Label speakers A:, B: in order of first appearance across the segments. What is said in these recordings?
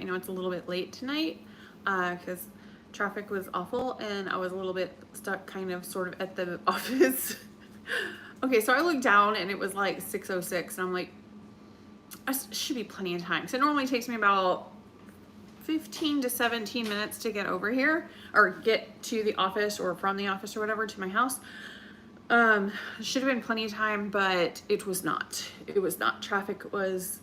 A: know it's a little bit late tonight because traffic was awful and I was a little bit stuck kind of sort of at the office. Okay, so I looked down and it was like 6:06 and I'm like, I should be plenty of time. So it normally takes me about 15 to 17 minutes to get over here or get to the office or from the office or whatever to my house. Should have been plenty of time, but it was not. It was not. Traffic was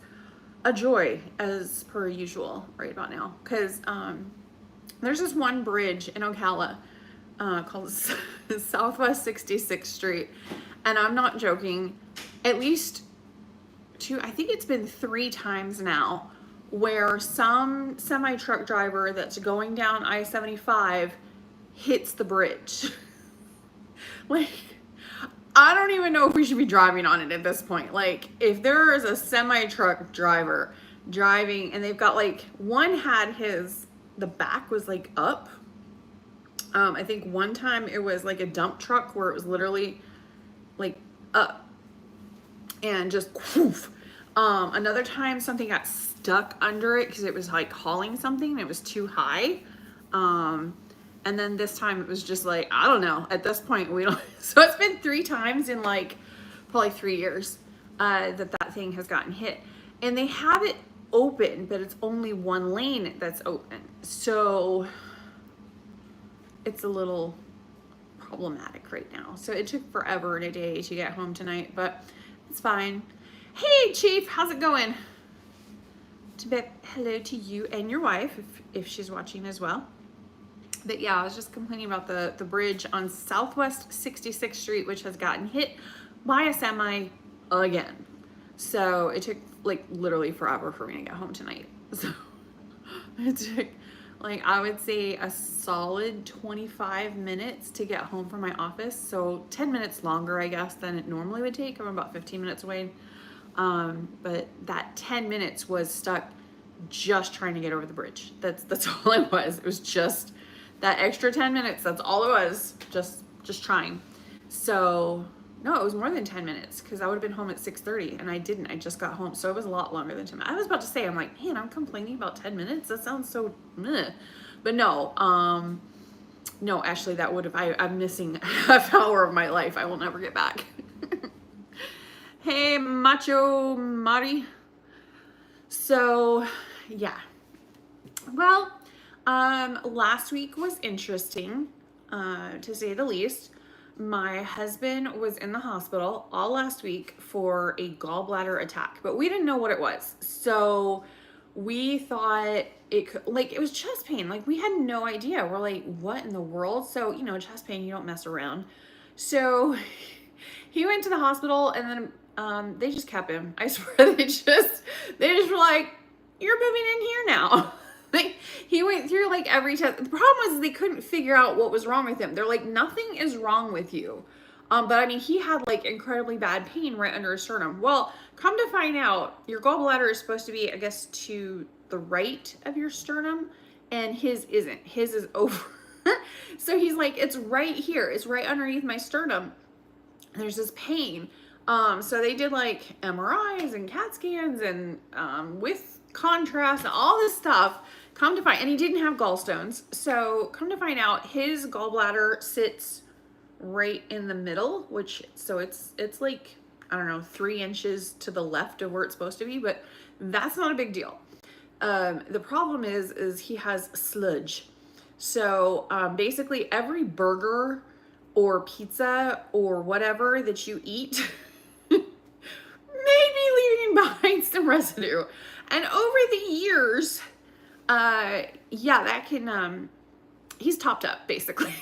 A: a joy as per usual right about now. Cause, there's this one bridge in Ocala, called Southwest 66th Street. And I'm not joking. At least I think it's been 3 times now where some semi-truck driver that's going down I-75 hits the bridge. Like, I don't even know if we should be driving on it at this point. Like, if there is a semi-truck driver driving and they've got like, one had the back was like up. I think one time it was like a dump truck where it was literally like up and just whoof. Another time something got stuck under it because it was like hauling something and it was too high. And then this time it was just like, I don't know, at this point we don't, so it's been 3 times in like probably 3 years, that thing has gotten hit, and they have it open, but it's only one lane that's open. So it's a little problematic right now. So it took forever and a day to get home tonight, but it's fine. Hey Chief, how's it going? To bet hello to you and your wife if she's watching as well. But yeah, I was just complaining about the bridge on Southwest 66th Street, which has gotten hit by a semi again. So it took like literally forever for me to get home tonight. So it took like, I would say a solid 25 minutes to get home from my office. So 10 minutes longer, I guess, than it normally would take. I'm about 15 minutes away. But that 10 minutes was stuck just trying to get over the bridge. That's all it was. It was just that extra 10 minutes. That's all it was. Just trying. So no, it was more than 10 minutes because I would have been home at 6:30 and I didn't. I just got home. So it was a lot longer than 10 minutes. I was about to say, I'm like, man, I'm complaining about 10 minutes. That sounds so meh. But no, no, actually that would have, I'm missing a half hour of my life. I will never get back. Hey, Macho Mari. So, yeah. Well, last week was interesting, to say the least. My husband was in the hospital all last week for a gallbladder attack, but we didn't know what it was. So we thought it was chest pain. Like, we had no idea. We're like, what in the world? So, you know, chest pain, you don't mess around. So he went to the hospital and then they just kept him. I swear they just were like, you're moving in here now. Like, he went through like every test. The problem was they couldn't figure out what was wrong with him. They're like, nothing is wrong with you. But I mean, he had like incredibly bad pain right under his sternum. Well, come to find out, your gallbladder is supposed to be, I guess, to the right of your sternum, and his isn't. His is over. So he's like, it's right here. It's right underneath my sternum. There's this pain. So they did like MRIs and CAT scans and with contrast and all this stuff. Come to find, and he didn't have gallstones. So come to find out, his gallbladder sits right in the middle, which, so it's like, I don't know, 3 inches to the left of where it's supposed to be, but that's not a big deal. The problem is he has sludge. So basically every burger or pizza or whatever that you eat may be leaving behind some residue. And over the years, yeah, that can, he's topped up basically.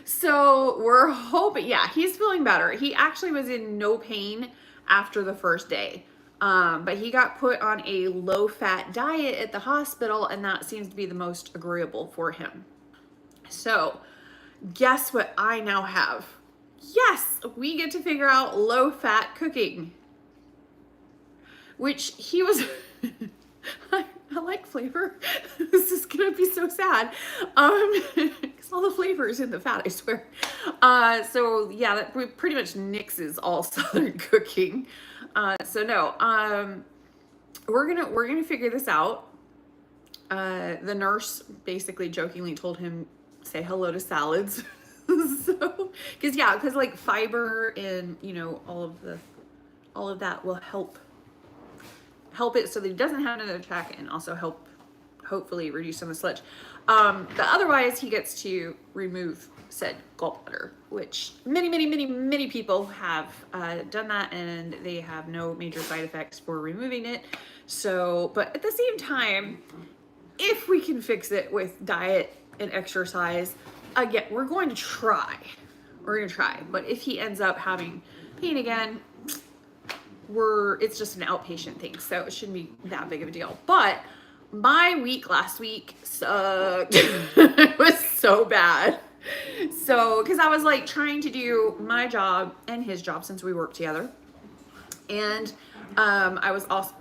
A: So we're hoping, yeah, he's feeling better. He actually was in no pain after the first day. But he got put on a low-fat diet at the hospital, and that seems to be the most agreeable for him. So guess what I now have? Yes, we get to figure out low-fat cooking, which he was... I like flavor. This is gonna be so sad. Because all the flavor is in the fat, I swear. So yeah, that pretty much nixes all Southern cooking. So no, we're gonna figure this out. The nurse basically jokingly told him, say hello to salads. So, because like fiber and, you know, all of that will help it so that he doesn't have another attack, and also help hopefully reduce some of the sludge. But otherwise he gets to remove said gallbladder, which many people have done that, and they have no major side effects for removing it. So, but at the same time, if we can fix it with diet and exercise, again, we're going to try. But if he ends up having pain again, it's just an outpatient thing, so it shouldn't be that big of a deal. But my week last week sucked. It was so bad. So, because I was like trying to do my job and his job since we work together. And I was also,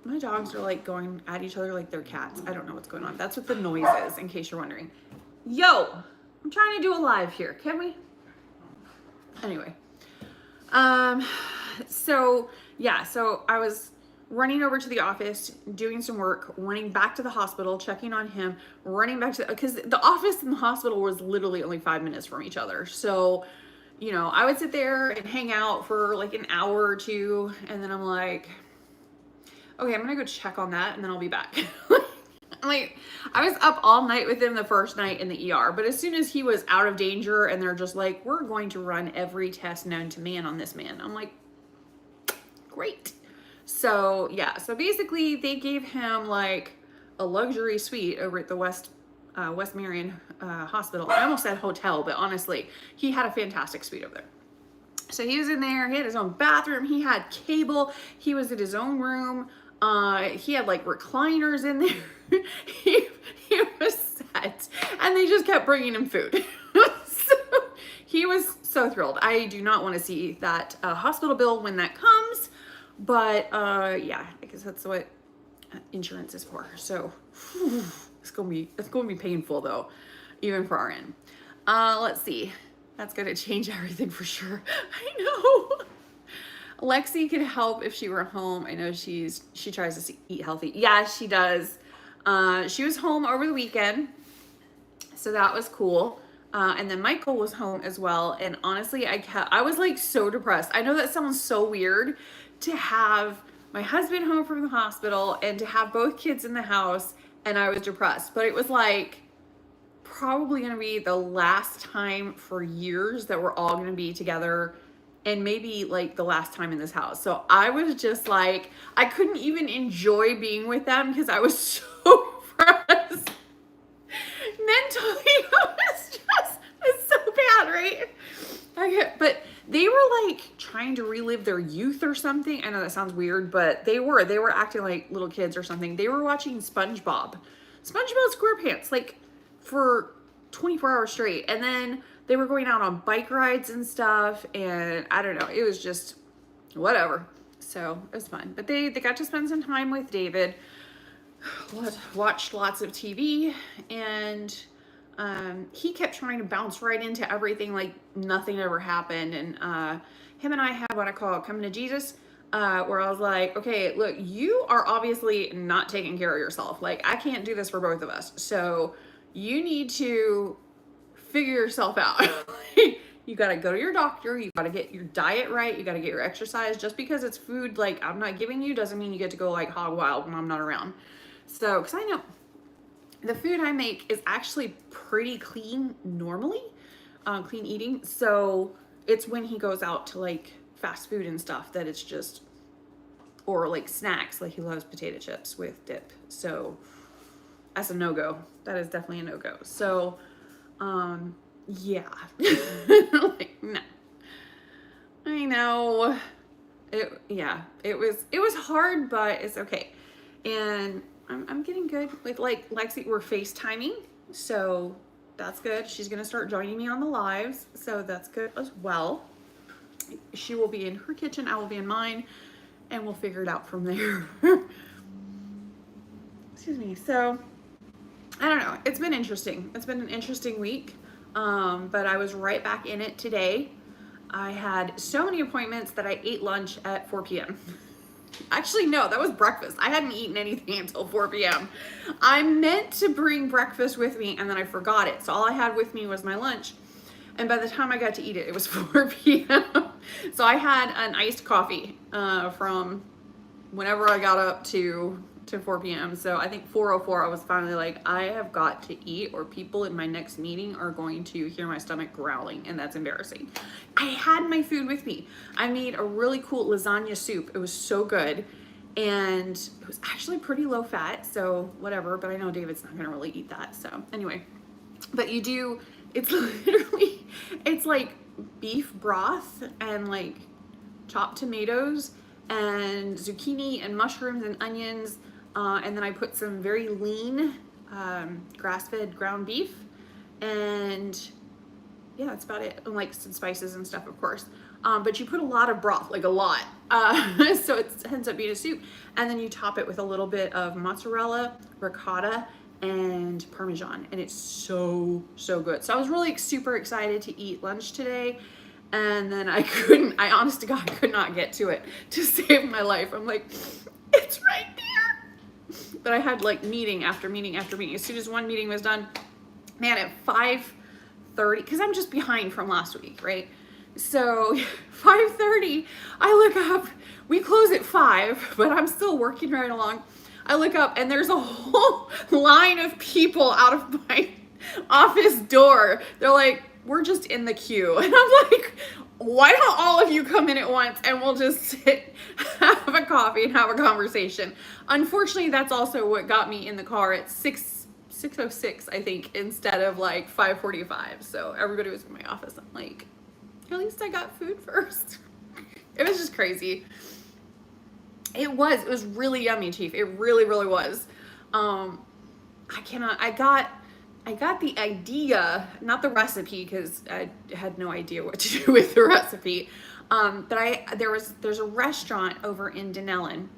A: my dogs are like going at each other like they're cats. I don't know what's going on. That's what the noise is, in case you're wondering. Yo, I'm trying to do a live here. Can we? Anyway. So yeah, so I was running over to the office, doing some work, running back to the hospital, checking on him, running back to, because the office and the hospital was literally only 5 minutes from each other. So, you know, I would sit there and hang out for like an hour or two, and then I'm like, okay, I'm gonna go check on that, and then I'll be back. Like, I was up all night with him the first night in the ER, but as soon as he was out of danger and they're just like, we're going to run every test known to man on this man, I'm like, great. So yeah, so basically they gave him like a luxury suite over at the West Marion Hospital. I almost said hotel, but honestly, he had a fantastic suite over there. So he was in there, he had his own bathroom, he had cable, he was in his own room, he had like recliners in there. he was set, and they just kept bringing him food. So he was so thrilled. I do not want to see that hospital bill when that comes, but yeah, I guess that's what insurance is for. So it's gonna be painful though, even for our end. Let's see. That's gonna change everything for sure. I know. Lexi could help if she were home. I know she tries to eat healthy. Yeah, she does. She was home over the weekend, so that was cool. And then Michael was home as well. And honestly, I was like so depressed. I know that sounds so weird to have my husband home from the hospital and to have both kids in the house, and I was depressed. But it was like probably gonna be the last time for years that we're all gonna be together, and maybe like the last time in this house. So I was just like, I couldn't even enjoy being with them because I was so depressed. Mentally, it's so bad, right? But they were like trying to relive their youth or something. I know that sounds weird, but they were acting like little kids or something. They were watching SpongeBob SquarePants, like for 24 hours straight. And then they were going out on bike rides and stuff, and I don't know, it was just whatever. So it was fun. But they got to spend some time with David, watched lots of TV, and he kept trying to bounce right into everything like nothing ever happened. And him and I had what I call coming to Jesus, where I was like, okay, look, you are obviously not taking care of yourself. Like, I can't do this for both of us. So you need to figure yourself out. You got to go to your doctor. You got to get your diet right. You got to get your exercise. Just because it's food like I'm not giving you doesn't mean you get to go like hog wild when I'm not around. So, because I know the food I make is actually pretty clean normally, clean eating. So it's when he goes out to like fast food and stuff that it's just, or like snacks, like he loves potato chips with dip. So that's a no-go. That is definitely a no-go. So, yeah. Like, no. I know. It was hard, but it's okay. And I'm getting good with like Lexi. We're FaceTiming, so that's good. She's gonna start joining me on the lives, so that's good as well. She will be in her kitchen, I will be in mine, and we'll figure it out from there. Excuse me. So I don't know. It's been interesting. It's been an interesting week, but I was right back in it today. I had so many appointments that I ate lunch at 4 p.m. Actually, no, that was breakfast. I hadn't eaten anything until 4 p.m. I meant to bring breakfast with me and then I forgot it. So all I had with me was my lunch. And by the time I got to eat it, it was 4 p.m. So I had an iced coffee from whenever I got up to 4 p.m. So I think 4:04, I was finally like, I have got to eat or people in my next meeting are going to hear my stomach growling, and that's embarrassing. I had my food with me. I made a really cool lasagna soup. It was so good. And it was actually pretty low fat, so whatever, but I know David's not gonna really eat that. So anyway, but you do, it's literally, it's like beef broth and like chopped tomatoes and zucchini and mushrooms and onions. And then I put some very lean grass-fed ground beef, and yeah, that's about it. And like some spices and stuff, of course. But you put a lot of broth, like a lot. So it ends up being a soup. And then you top it with a little bit of mozzarella, ricotta, and Parmesan. And it's so, so good. So I was really super excited to eat lunch today. And then I honest to God, could not get to it to save my life. I'm like, it's right there. But I had like meeting after meeting after meeting. As soon as one meeting was done, man, at 5:30, because I'm just behind from last week, right? So 5:30, I look up, we close at 5, but I'm still working right along. I look up and there's a whole line of people out of my office door. They're like, we're just in the queue. And I'm like, why don't all of you come in at once and we'll just sit, have a coffee and have a conversation. Unfortunately, that's also what got me in the car at 6:06, I think, instead of like 5:45. So everybody was in my office. I'm like, at least I got food first. It was just crazy. It was really yummy, Chief. It really, really was. I got the idea, not the recipe, because I had no idea what to do with the recipe. But there's a restaurant over in Denellen,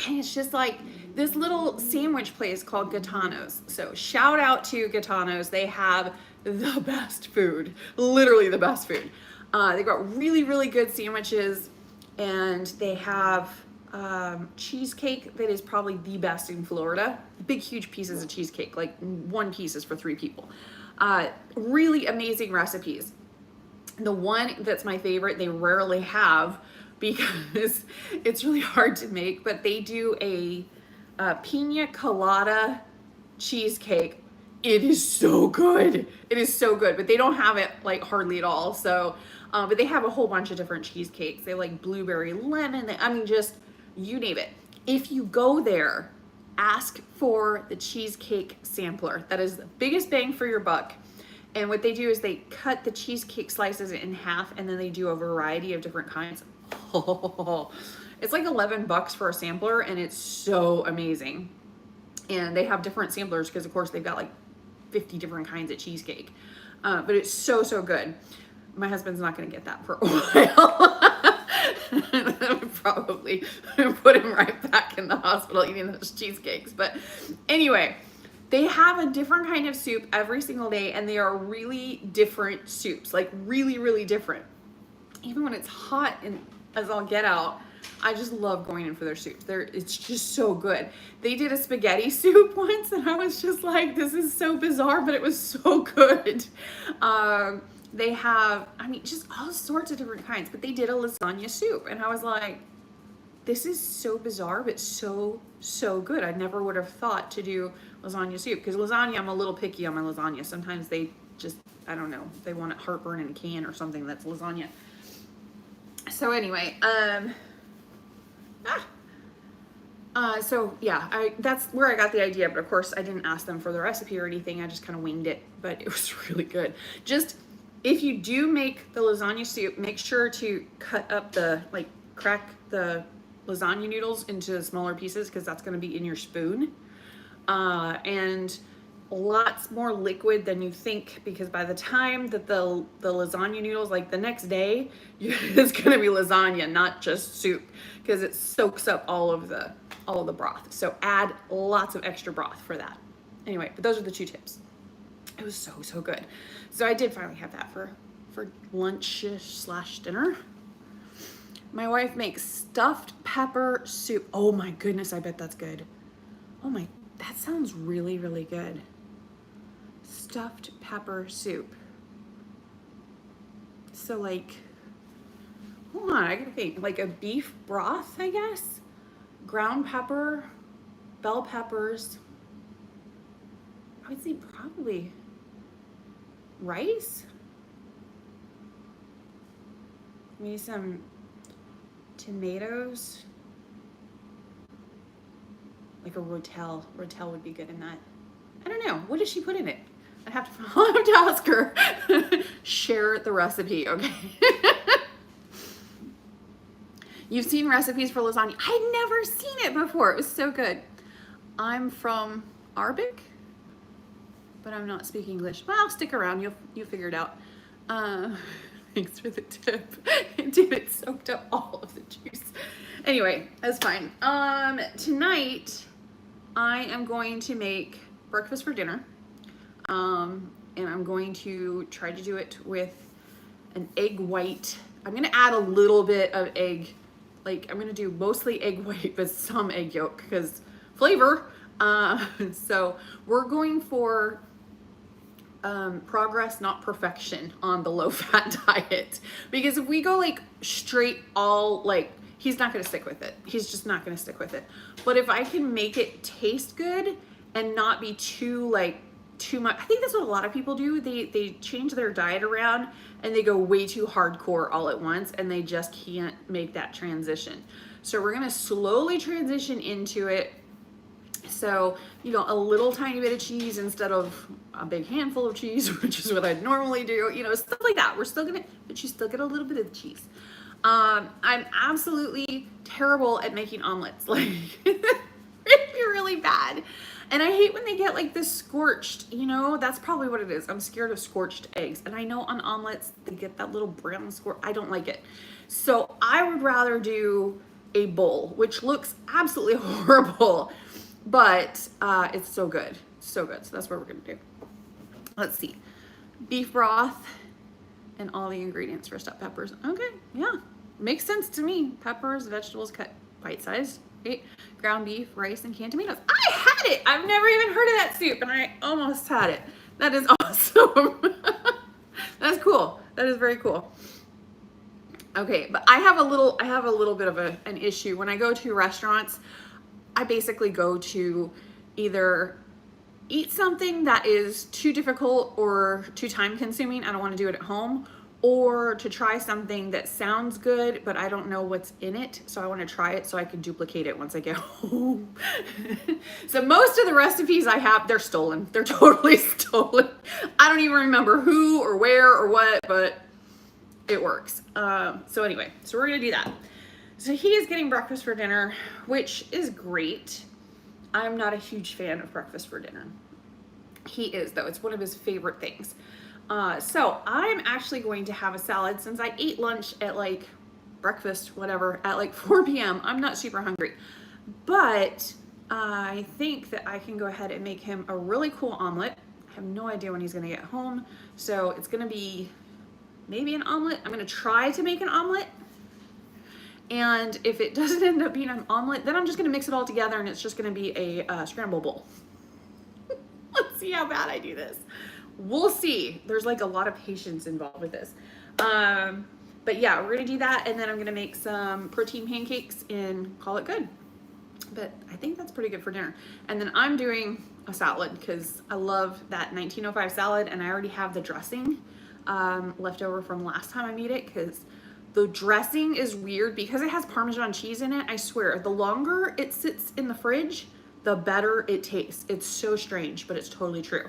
A: and it's just like this little sandwich place called Gaetano's. So shout out to Gaetano's. They have the best food, literally the best food. They've got really, really good sandwiches, and they have cheesecake that is probably the best in Florida. Big, huge pieces of cheesecake, like one piece is for 3 people. Really amazing recipes. The one that's my favorite, they rarely have because it's really hard to make, but they do a pina colada cheesecake. It is so good. It is so good, but they don't have it like hardly at all. So, but they have a whole bunch of different cheesecakes. They have like blueberry lemon. Just you name it. If you go there, ask for the cheesecake sampler. That is the biggest bang for your buck. And what they do is they cut the cheesecake slices in half, and then they do a variety of different kinds. It's like $11 for a sampler, and it's so amazing. And they have different samplers because, of course, they've got like 50 different kinds of cheesecake. But it's so, so good. My husband's not going to get that for a while. I would probably put him right back in the hospital eating those cheesecakes. But anyway, they have a different kind of soup every single day, and they are really different soups, like really, really different. Even when it's hot and as I'll get out, I just love going in for their soups. It's just so good. They did a spaghetti soup once, and I was just like, this is so bizarre, but it was so good. They have, just all sorts of different kinds, but they did a lasagna soup, and I was like, this is so bizarre, but so, so good. I never would have thought to do lasagna soup, because lasagna, I'm a little picky on my lasagna. Sometimes they just, I don't know, they want it heartburn in a can or something that's lasagna. So anyway, so yeah, that's where I got the idea, but of course I didn't ask them for the recipe or anything. I just kind of winged it, but it was really good. Just, if you do make the lasagna soup, make sure to cut up crack the lasagna noodles into smaller pieces, because that's going to be in your spoon. And lots more liquid than you think, because by the time that the lasagna noodles, like the next day, it's going to be lasagna, not just soup, because it soaks up all of the broth. So add lots of extra broth for that. Anyway, but those are the 2 tips. It was so, so good. So I did finally have that for lunch/dinner. My wife makes stuffed pepper soup. Oh my goodness, I bet that's good. Oh my, that sounds really, really good. Stuffed pepper soup. So like, hold on, I gotta think. Like a beef broth, I guess. Ground pepper, bell peppers. I would say probably rice. Maybe some tomatoes. Like a rotel. Rotel would be good in that. I don't know. What does she put in it? I'll have to ask her. Share the recipe, okay? You've seen recipes for lasagna. I'd never seen it before. It was so good. I'm from Arabic, but I'm not speaking English. Well, stick around. You'll figure it out. Thanks for the tip. Dude, it soaked up all of the juice. Anyway, that's fine. Tonight, I am going to make breakfast for dinner. And I'm going to try to do it with an egg white. I'm gonna add a little bit of egg. Like, I'm gonna do mostly egg white, but some egg yolk, because flavor. So we're going for progress, not perfection on the low-fat diet. Because if we go like straight all, like, he's not gonna stick with it. He's just not gonna stick with it. But if I can make it taste good and not be too like, too much. I think that's what a lot of people do. They change their diet around and they go way too hardcore all at once and they just can't make that transition. So we're gonna slowly transition into it. So, you know, a little tiny bit of cheese instead of a big handful of cheese, which is what I'd normally do, you know, stuff like that. We're still gonna, but you still get a little bit of the cheese. I'm absolutely terrible at making omelets, like really bad. And I hate when they get like this scorched, you know, that's probably what it is. I'm scared of scorched eggs. And I know on omelets, they get that little brown scorch. I don't like it. So I would rather do a bowl, which looks absolutely horrible, but it's so good. So good. So that's what we're gonna do. Let's see. Beef broth and all the ingredients for stuffed peppers. Okay, yeah. Makes sense to me. Peppers, vegetables cut bite-sized. Okay. Ground beef, rice, and canned tomatoes. I had it. I've never even heard of that soup, and I almost had it. That is awesome. That's cool. That is very cool. Okay, but I have a little bit of an issue. When I go to restaurants, I basically go to either eat something that is too difficult or too time consuming. I don't want to do it at home, or to try something that sounds good, but I don't know what's in it. So I want to try it so I can duplicate it once I get home. So most of the recipes I have, they're stolen. They're totally stolen. I don't even remember who or where or what, but it works. So anyway, so we're going to do that. So he is getting breakfast for dinner, which is great. I'm not a huge fan of breakfast for dinner. He is, though. It's one of his favorite things. So I'm actually going to have a salad since I ate lunch at like breakfast, whatever, at like 4 p.m. I'm not super hungry, but I think that I can go ahead and make him a really cool omelet. I have no idea when he's going to get home. So it's going to be maybe an omelet. I'm going to try to make an omelet. And if it doesn't end up being an omelet, then I'm just going to mix it all together and it's just going to be a scramble bowl. Let's see how bad I do this. We'll see. There's like a lot of patience involved with this. But yeah, we're gonna do that, and then I'm gonna make some protein pancakes and call it good. But I think that's pretty good for dinner. And then I'm doing a salad because I love that 1905 salad, and I already have the dressing left over from last time I made it, because the dressing is weird because it has Parmesan cheese in it. I swear, the longer it sits in the fridge, the better it tastes. It's so strange, but it's totally true.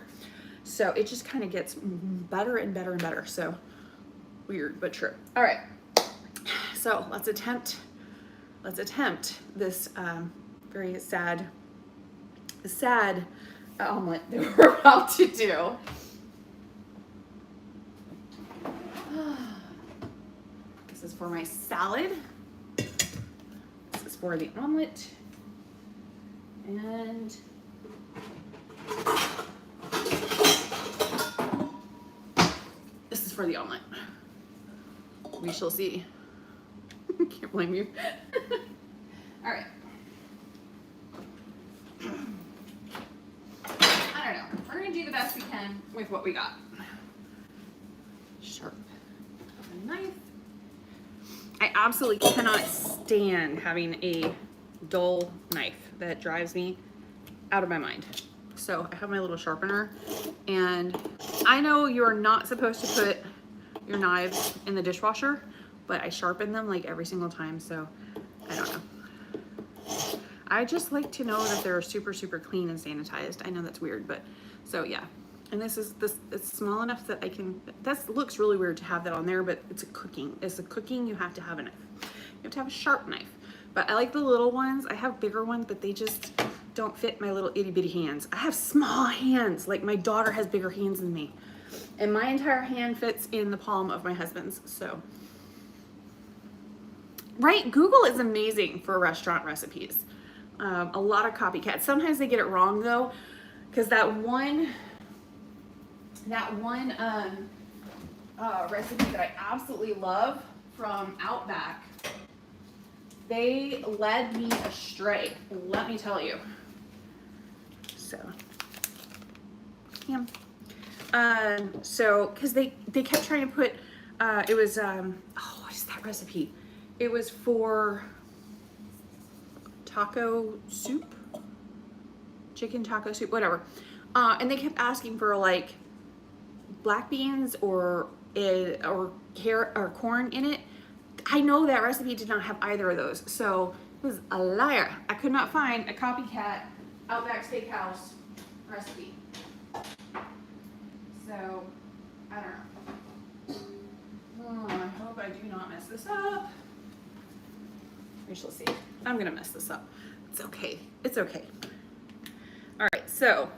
A: So it just kind of gets better and better and better. So weird, but true. All right. So let's attempt this very sad omelet that we're about to do. This is for my salad. This is for the omelet. And this is for the omelet. We shall see. Can't blame you. All right. I don't know. We're gonna do the best we can with what we got. Sharp knife. I absolutely cannot stand having a dull knife. That drives me out of my mind. So I have my little sharpener, and I know you're not supposed to put your knives in the dishwasher, but I sharpen them like every single time, so I don't know. I just like to know that they're super, super clean and sanitized. I know that's weird, but so yeah. And this, it's small enough that I can, that looks really weird to have that on there, but it's a cooking. It's a cooking, you have to have a knife. You have to have a sharp knife. But I like the little ones. I have bigger ones, but they just don't fit my little itty bitty hands. I have small hands. Like my daughter has bigger hands than me. And my entire hand fits in the palm of my husband's, so. Right, Google is amazing for restaurant recipes. A lot of copycats. Sometimes they get it wrong though, because that one recipe that I absolutely love from Outback, they led me astray, let me tell you. So, yeah. So, because they kept trying to put, it was, oh, what is that recipe? It was for taco soup, chicken taco soup, whatever. And they kept asking for like black beans or carrot or corn in it. I know that recipe did not have either of those, so it was a liar. I could not find a copycat Outback Steakhouse recipe. So, I don't know. Oh, I hope I do not mess this up. We shall see. I'm gonna mess this up. It's okay. It's okay. All right, so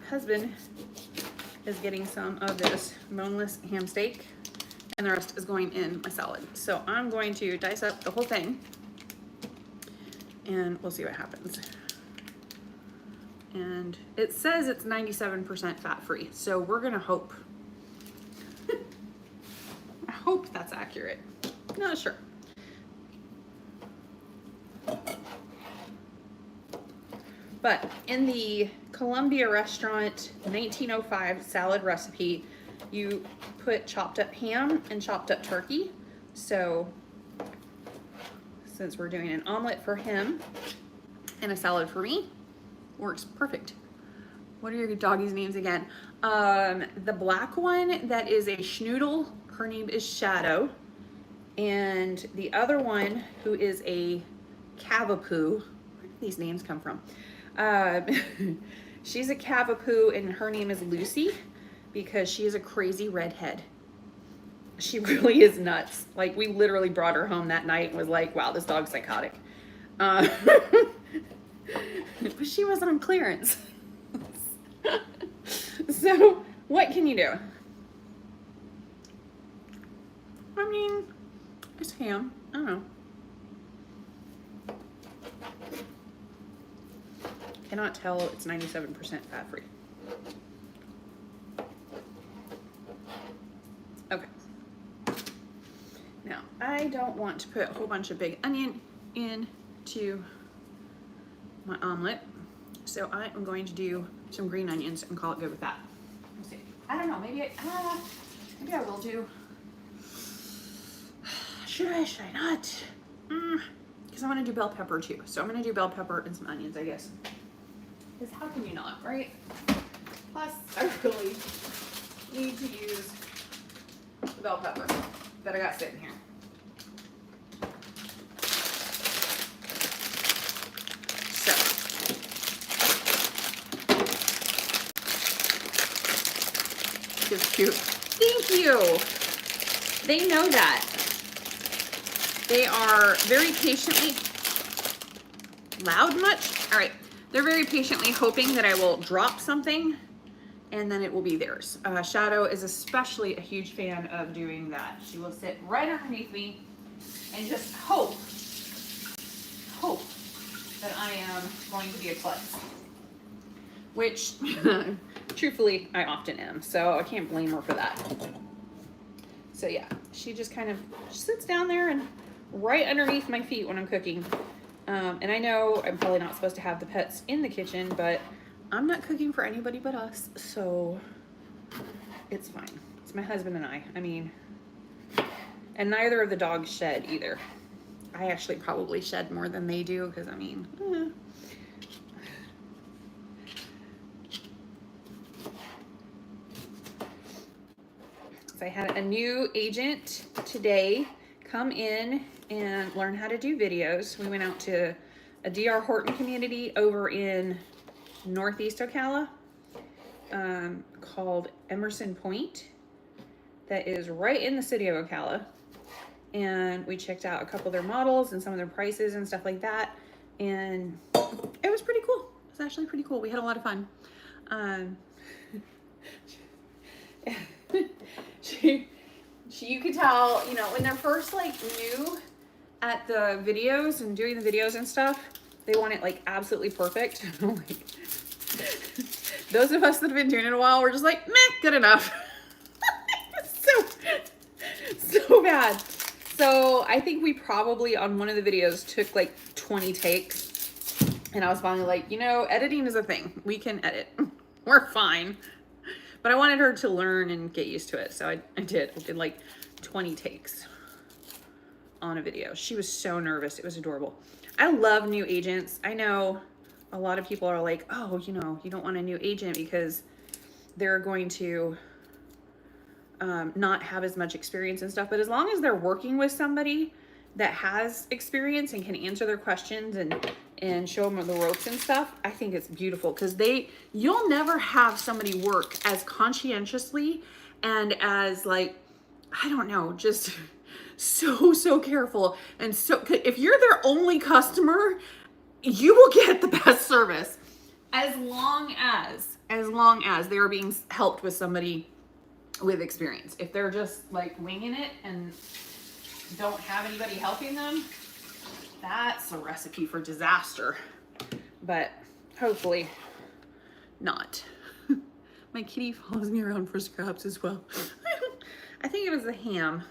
A: husband is getting some of this boneless ham steak, and the rest is going in my salad. So I'm going to dice up the whole thing, and we'll see what happens. And it says it's 97% fat-free, so we're gonna hope. I hope that's accurate. Not sure. But in the Columbia Restaurant 1905 salad recipe, you put chopped up ham and chopped up turkey. So since we're doing an omelet for him and a salad for me, works perfect. What are your doggies' names again? The black one that is a schnoodle, her name is Shadow. And the other one who is a cavapoo, where do these names come from? She's a cavapoo and her name is Lucy because she is a crazy redhead. She really is nuts. Like, we literally brought her home that night and was like, wow, this dog's psychotic. But she wasn't on clearance. So what can you do? I mean, it's ham. I don't know. Cannot tell it's 97% fat-free. Okay. Now, I don't want to put a whole bunch of big onion into my omelet, so I am going to do some green onions and call it good with that. Let's see. I don't know, maybe I will do. Should I not? Because I want to do bell pepper too. So I'm going to do bell pepper and some onions, I guess. Because how can you not, right? Plus, I really need to use the bell pepper that I got sitting here. So, it's cute. Thank you. They know that. They are very patiently loud much. All right. They're very patiently hoping that I will drop something and then it will be theirs. Shadow is especially a huge fan of doing that. She will sit right underneath me and just hope that I am going to be a klutz. Which, truthfully, I often am. So I can't blame her for that. So yeah, she just kind of sits down there and right underneath my feet when I'm cooking. And I know I'm probably not supposed to have the pets in the kitchen, but I'm not cooking for anybody but us, so it's fine. It's my husband and I mean, and neither of the dogs shed either. I actually probably shed more than they do, because I mean, So I had a new agent today come in and learn how to do videos. We went out to a DR Horton community over in Northeast Ocala, called Emerson Point, that is right in the city of Ocala. And we checked out a couple of their models and some of their prices and stuff like that. And it was pretty cool. It was actually pretty cool. We had a lot of fun. You could tell, you know, when they're first like new at the videos and doing the videos and stuff, they want it like absolutely perfect. Like, those of us that have been doing it a while, we're just like, meh, good enough. So bad. So I think we probably on one of the videos took like 20 takes, and I was finally like, you know, editing is a thing. We can edit. We're fine. But I wanted her to learn and get used to it. So I did. I did like 20 takes on a video. She was so nervous. It was adorable. I love new agents. I know a lot of people are like, oh, you know, you don't want a new agent because they're going to not have as much experience and stuff. But as long as they're working with somebody that has experience and can answer their questions and show them the ropes and stuff, I think it's beautiful, because you'll never have somebody work as conscientiously and as like, I don't know, just so careful. And so if you're their only customer, you will get the best service as long as they are being helped with somebody with experience. If they're just like winging it and don't have anybody helping them, that's a recipe for disaster. But hopefully not. My kitty follows me around for scraps as well. I think it was the ham.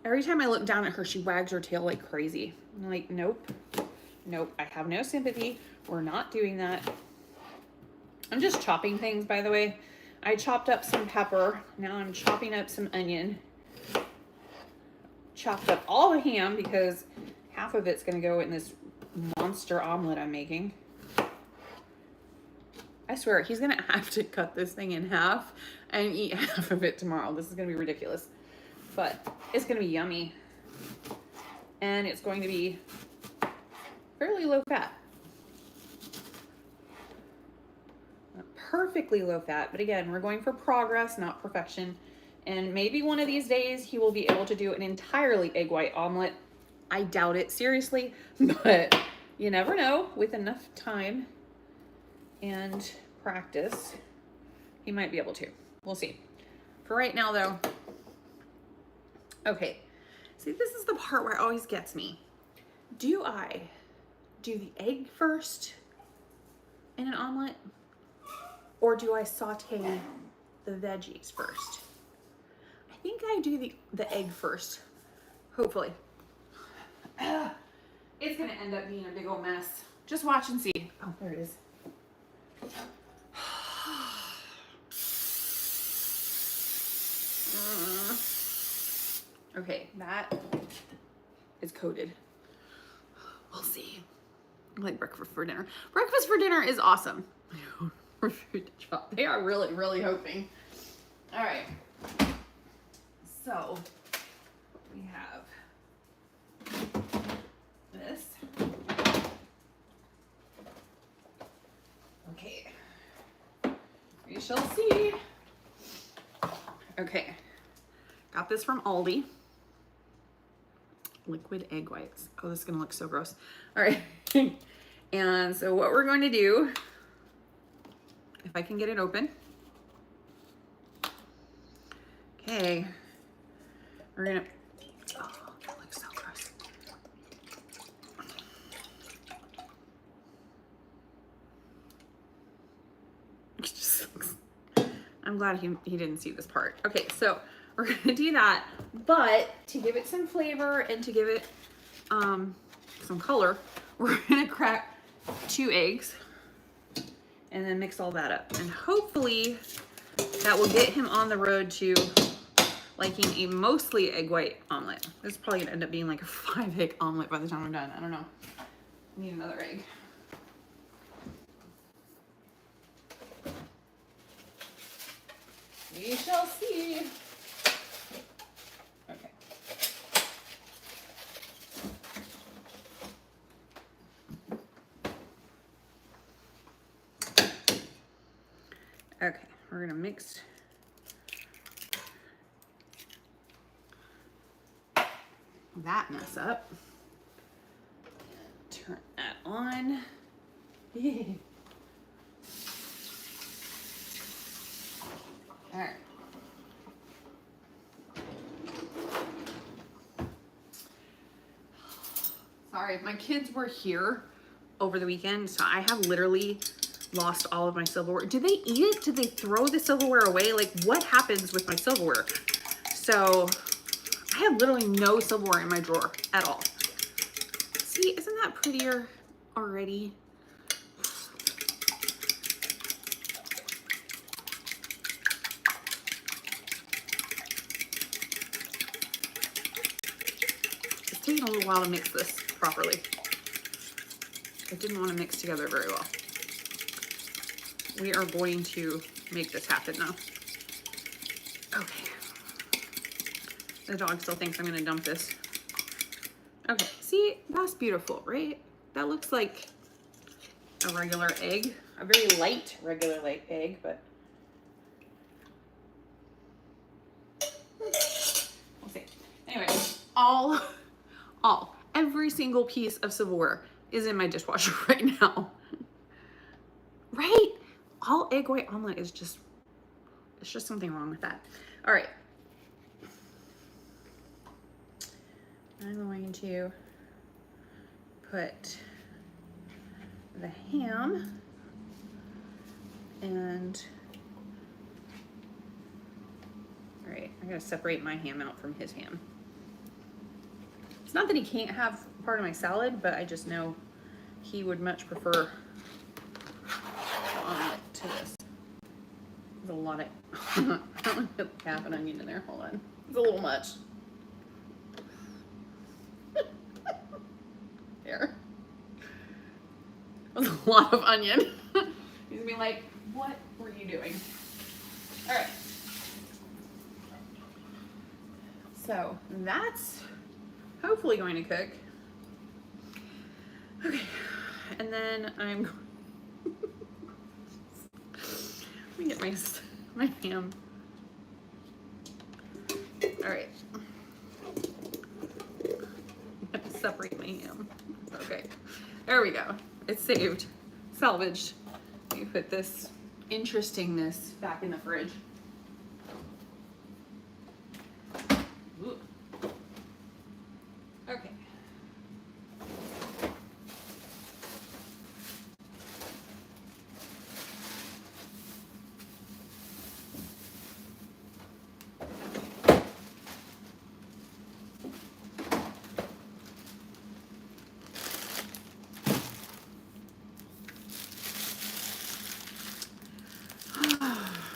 A: Every time I look down at her, she wags her tail like crazy. I'm like, nope, I have no sympathy. We're not doing that. I'm just chopping things, by the way. I chopped up some pepper. Now I'm chopping up some onion. Chopped up all the ham because half of it's going to go in this monster omelet I'm making. I swear, he's going to have to cut this thing in half and eat half of it tomorrow. This is going to be ridiculous. But it's going to be yummy. And it's going to be fairly low fat. Not perfectly low fat, but again, we're going for progress, not perfection. And maybe one of these days he will be able to do an entirely egg white omelet. I doubt it, seriously, but you never know. With enough time and practice, he might be able to. We'll see. For right now, though, okay. See, this is the part where it always gets me. Do I do the egg first in an omelet, or do I saute the veggies first? I think I do the egg first, hopefully. It's gonna end up being a big old mess. Just watch and see. Oh, there it is. Okay, that is coated. We'll see. I like breakfast for dinner. Breakfast for dinner is awesome. They are really hoping. All right. So we have this. Okay. We shall see. Okay. Got this from Aldi. Liquid egg whites. Oh, this is gonna look so gross. All right. And so what we're going to do, if I can get it open. Okay. We're gonna, oh, that looks so gross. It just looks, I'm glad he didn't see this part. Okay, so we're gonna do that, but to give it some flavor and to give it some color, we're gonna crack 2 eggs and then mix all that up. And hopefully that will get him on the road to liking a mostly egg white omelet. This is probably gonna end up being like a 5-egg omelet by the time I'm done. I don't know. I need another egg. We shall see. Okay. Okay, we're gonna mix that mess up. Turn that on. All right. Sorry, my kids were here over the weekend, so I have literally lost all of my silverware. Did they eat it? Did they throw the silverware away? Like, what happens with my silverware? So I have literally no silverware in my drawer at all. See, isn't that prettier already? It's taking a little while to mix this properly. It didn't want to mix together very well. We are going to make this happen now. Okay. The dog still thinks I'm going to dump this. Okay, see, that's beautiful, right? That looks like a regular egg, a very light regular light egg, but we'll see. Anyway, every single piece of silverware is in my dishwasher right now. Right? All egg white omelet is just, it's just something wrong with that. All right. I'm going to put the ham and, all right, I gotta separate my ham out from his ham. It's not that he can't have part of my salad, but I just know he would much prefer the omelet to this. There's a lot of, I'm gonna put half an onion in there, hold on. It's a little much. There. That was a lot of onion. He's gonna be like, what were you doing? All right. So that's hopefully going to cook. Okay. And then I'm let me get my ham. All right. I have to separate my ham. Okay. There we go. It's saved. Salvaged. Let me put this interestingness back in the fridge. Ooh. Okay.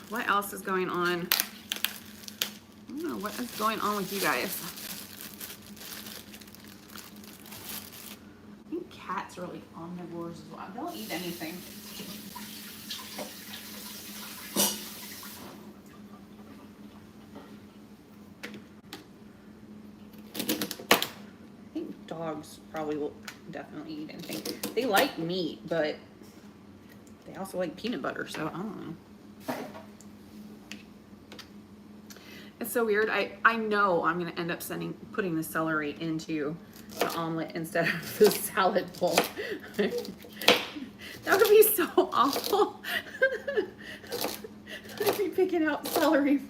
A: What else is going on? I don't know what is going on with you guys. I think cats are like omnivores as well. They'll eat anything. I think dogs probably will definitely eat anything. They like meat, but they also like peanut butter, so I don't know. It's so weird. I know I'm gonna end up putting the celery into the omelet instead of the salad bowl. That would be so awful. I'd be picking out celery.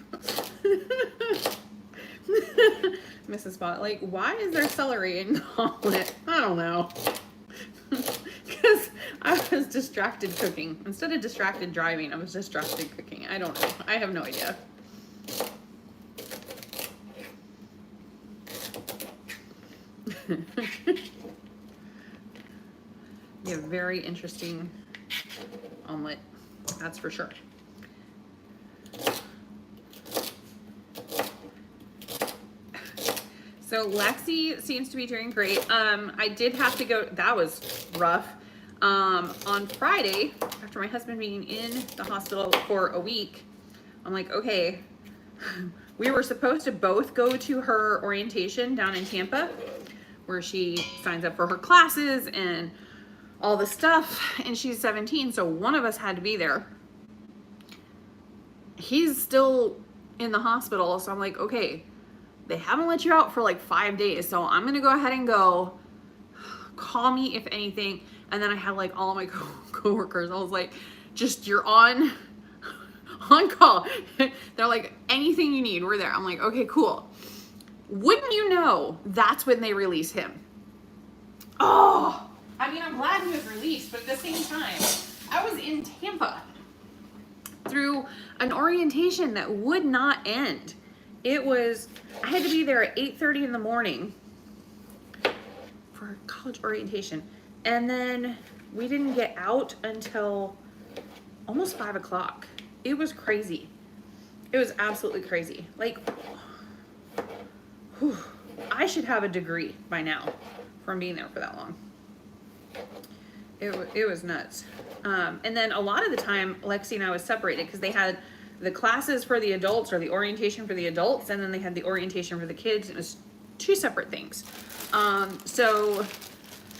A: Mrs. Spot, like, why is there celery in the omelet? I don't know. Because I was distracted cooking. Instead of distracted driving, I was distracted cooking. I don't know. I have no idea. Be a very interesting omelet, that's for sure. So Lexi seems to be doing great. I did have to go, that was rough. On Friday, after my husband being in the hospital for a week, I'm like, okay, we were supposed to both go to her orientation down in Tampa, where she signs up for her classes and all the stuff, and she's 17, so one of us had to be there. He's still in the hospital, so I'm like, okay, they haven't let you out for like 5 days, so I'm gonna go ahead and go. Call me if anything. And then I had like all of my coworkers. I was like, just, you're on call. They're like, anything you need, we're there. I'm like, okay, cool. Wouldn't you know, that's when they release him. Oh, I mean, I'm glad he was released, but at the same time, I was in Tampa through an orientation that would not end. It was, I had to be there at 8:30 in the morning for college orientation. And then we didn't get out until almost 5 o'clock. It was crazy. It was absolutely crazy. Like, whew, I should have a degree by now from being there for that long. It was nuts. And then a lot of the time, Lexi and I was separated because they had the classes for the adults, or the orientation for the adults, and then they had the orientation for the kids. It was two separate things. So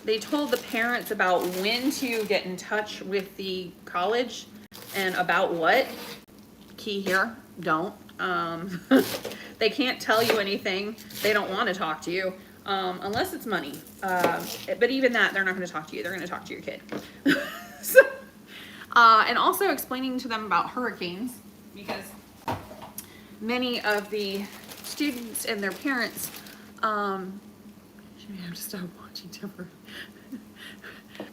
A: they told the parents about when to get in touch with the college and about what. Key here, don't. They can't tell you anything. They don't want to talk to you unless it's money. But even that, they're not going to talk to you. They're going to talk to your kid. So, and also explaining to them about hurricanes, because many of the students and their parents, maybe I'm just stop watching Timber.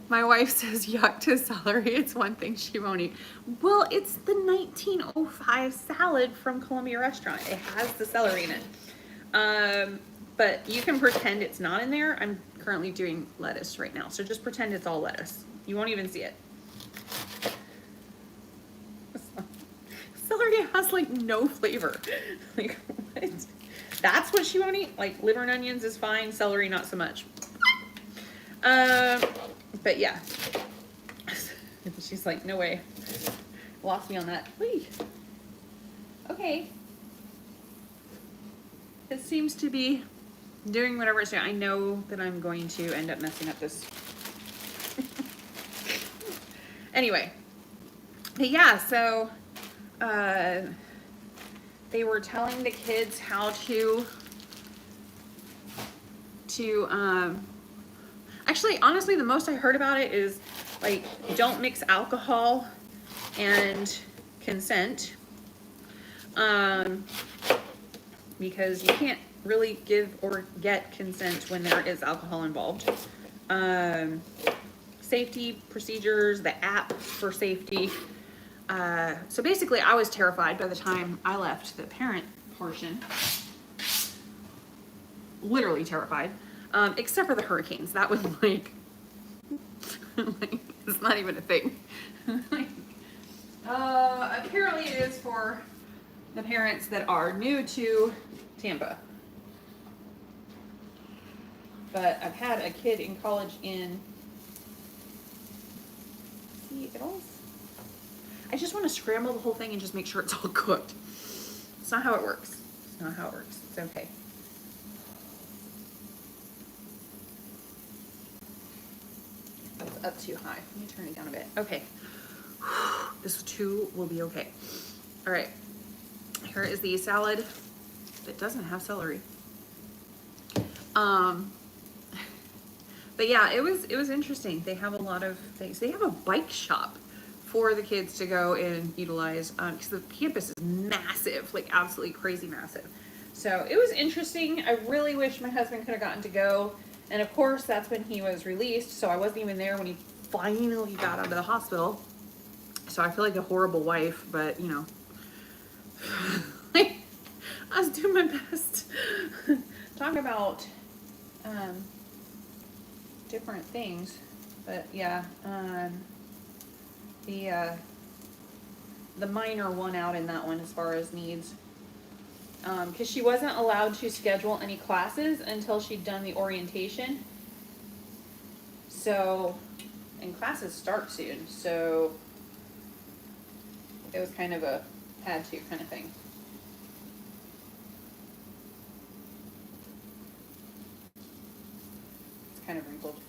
A: My wife says yuck to celery. It's one thing she won't eat. Well, it's the 1905 salad from Columbia Restaurant. It has the celery in it. But you can pretend it's not in there. I'm currently doing lettuce right now, so just pretend it's all lettuce. You won't even see it. Celery has like no flavor. Like, what? That's what she won't eat? Like, liver and onions is fine, celery not so much. But yeah. She's like, no way. Lost me on that. Whee. Okay. It seems to be doing whatever it's doing. I know that I'm going to end up messing up this. Anyway. But yeah, so they were telling the kids how to actually, honestly, the most I heard about it is like, don't mix alcohol and consent, because you can't really give or get consent when there is alcohol involved. Safety procedures, the app for safety. So basically, I was terrified by the time I left the parent portion. Literally terrified. Except for the hurricanes. That was like, it's not even a thing. Apparently it is for the parents that are new to Tampa. But I've had a kid in college in Seattle. I just want to scramble the whole thing and just make sure it's all cooked. It's not how it works. It's not how it works. It's okay. That's up too high. Let me turn it down a bit. Okay. This too will be okay. All right. Here is the salad that doesn't have celery. But yeah, it was interesting. They have a lot of things. They have a bike shop for the kids to go and utilize, because the campus is massive, like absolutely crazy massive. So it was interesting. I really wish my husband could have gotten to go. And of course, that's when he was released. So I wasn't even there when he finally got out of the hospital. So I feel like a horrible wife, but you know, I was doing my best. Talk about different things, but yeah, the minor won out in that one as far as needs. Because she wasn't allowed to schedule any classes until she'd done the orientation. So, and classes start soon, so it was kind of a had to kind of thing. It's kind of wrinkled.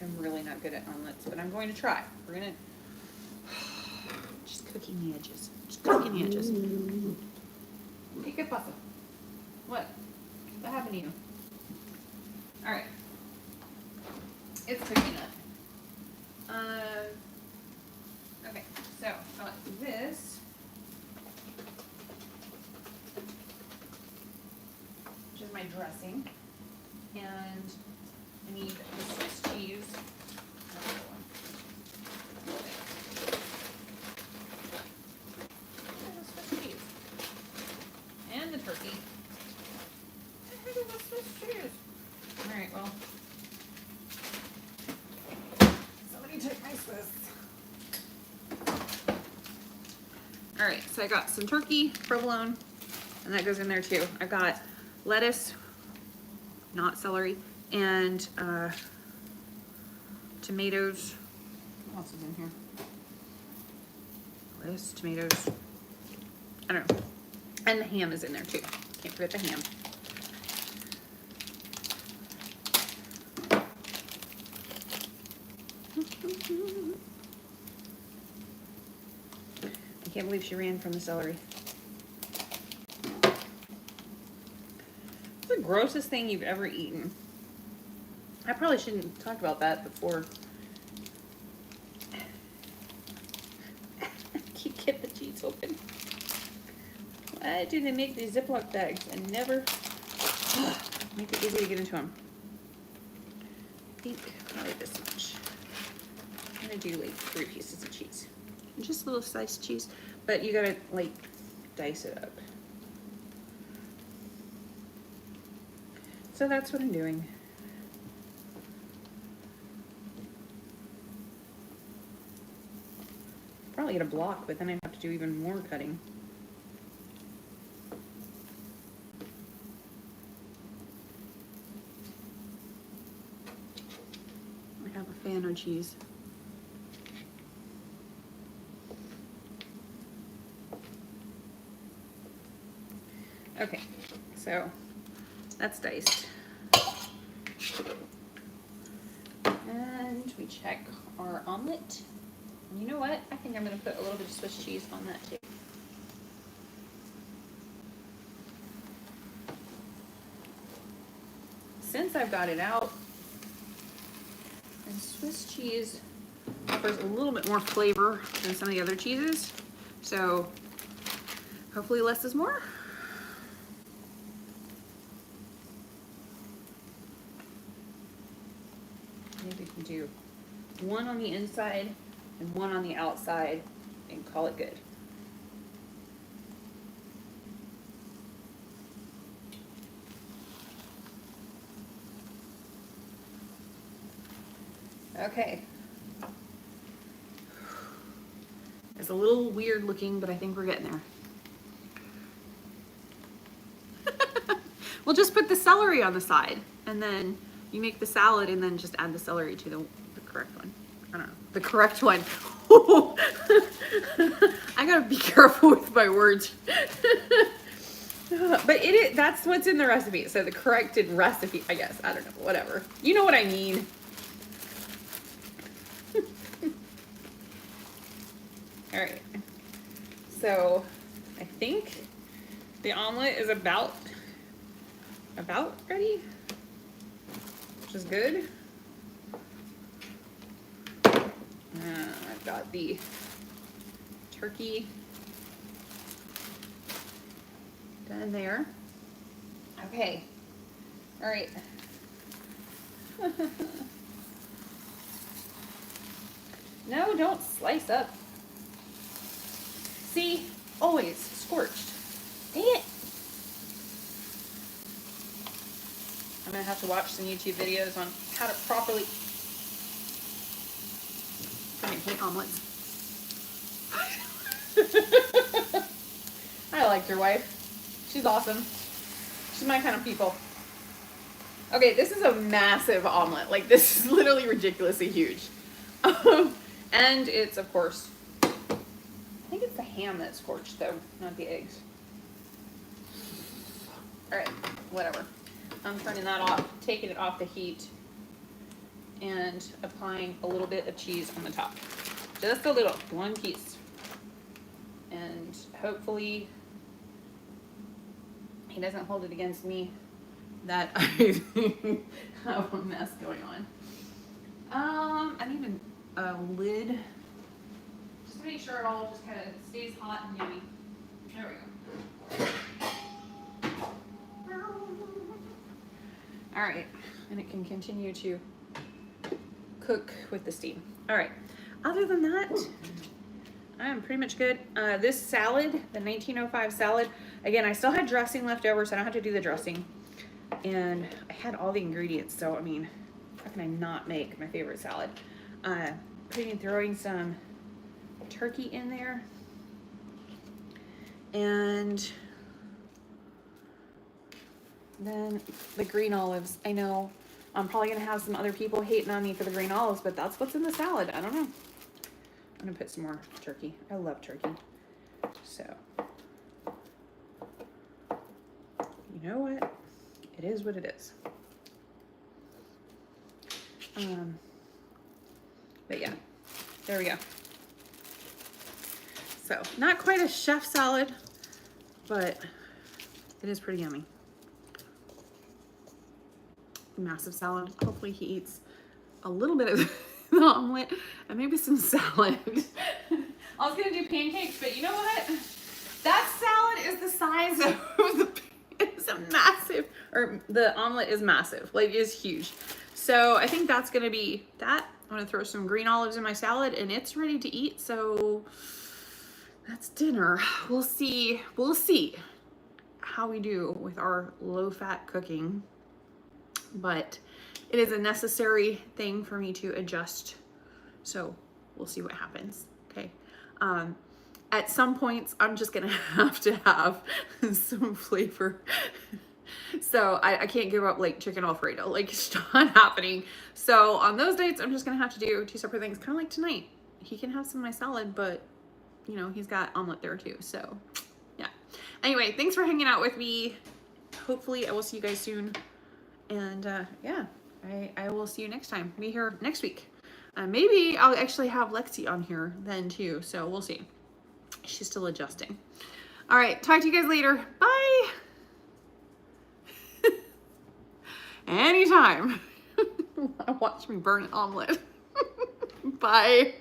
A: I'm really not good at omelets, but I'm going to try. We're gonna just cooking the edges. Just cooking the edges. ¿Y qué pasa? What? What happened to you? All right. It's cooking up. Okay, so got this. Which is my dressing. And I need the Swiss cheese. There's the Swiss cheese. And the turkey. And here's the Swiss cheese. Alright, well. Somebody took my Swiss. Alright, so I got some turkey, provolone, and that goes in there too. I got lettuce, not celery, and tomatoes. What else is in here? Lettuce, tomatoes. I don't know. And the ham is in there too. Can't forget the ham. I can't believe she ran from the celery. It's the grossest thing you've ever eaten. I probably shouldn't have talked about that before. I keep getting the cheese open. Why do they make these Ziploc bags and never make it easy to get into them? I think probably this much. I'm gonna do like 3 pieces of cheese. Just little sliced cheese, but you gotta like dice it up. So that's what I'm doing. Probably get a block, but then I'd have to do even more cutting. I have a fan of cheese. Okay, so that's diced. And we check our omelet. And you know what? I think I'm going to put a little bit of Swiss cheese on that too. Since I've got it out, and Swiss cheese offers a little bit more flavor than some of the other cheeses, so hopefully less is more. Maybe we can do one on the inside and one on the outside and call it good. Okay. It's a little weird looking, but I think we're getting there. We'll just put the celery on the side, and then you make the salad and then just add the celery to the correct one. I don't know. The correct one. I gotta be careful with my words. But that's what's in the recipe. So the corrected recipe, I guess. I don't know. Whatever. You know what I mean. All right. So I think the omelet is about ready, which is good. I've got the turkey done there. Okay. All right. No, don't slice up. See, always scorched. Dang it. I'm gonna have to watch some YouTube videos on how to properly make omelets. I liked your wife. She's awesome. She's my kind of people. Okay, this is a massive omelet. Like, this is literally ridiculously huge. And it's, of course, I think it's the ham that's scorched, though, not the eggs. All right, whatever. I'm turning that off, taking it off the heat, and applying a little bit of cheese on the top. Just a little, one piece. And hopefully he doesn't hold it against me that I have a mess going on. I need a lid just to make sure it all just kind of stays hot and yummy. There we go. All right, and it can continue to cook with the steam. All right, other than that, I am pretty much good. This salad, the 1905 salad, again, I still had dressing left over, so I don't have to do the dressing. And I had all the ingredients, so I mean, how can I not make my favorite salad? Throwing some turkey in there. And then the green olives. I know I'm probably gonna have some other people hating on me for the green olives, but that's what's in the salad. I don't know. I'm gonna put some more turkey. I love turkey. So, you know what? It is what it is. But yeah, there we go. So, not quite a chef salad, but it is pretty yummy. Massive salad. Hopefully he eats a little bit of the omelet and maybe some salad. I was gonna do pancakes, but you know what? That salad is the size of it's a massive, or the omelet is massive, like it's huge. So I think that's gonna be that. I'm gonna throw some green olives in my salad and it's ready to eat. So that's dinner. We'll see how we do with our low-fat cooking, but it is a necessary thing for me to adjust. So we'll see what happens. Okay. At some points, I'm just gonna have to have some flavor. So I can't give up like chicken Alfredo, like it's not happening. So on those dates, I'm just gonna have to do two separate things, kind of like tonight. He can have some of my salad, but you know, he's got omelet there too. So yeah. Anyway, thanks for hanging out with me. Hopefully I will see you guys soon. And yeah, I will see you next time. Be here next week. Maybe I'll actually have Lexi on here then too. So we'll see. She's still adjusting. All right, talk to you guys later. Bye. Anytime. Watch me burn an omelet. Bye.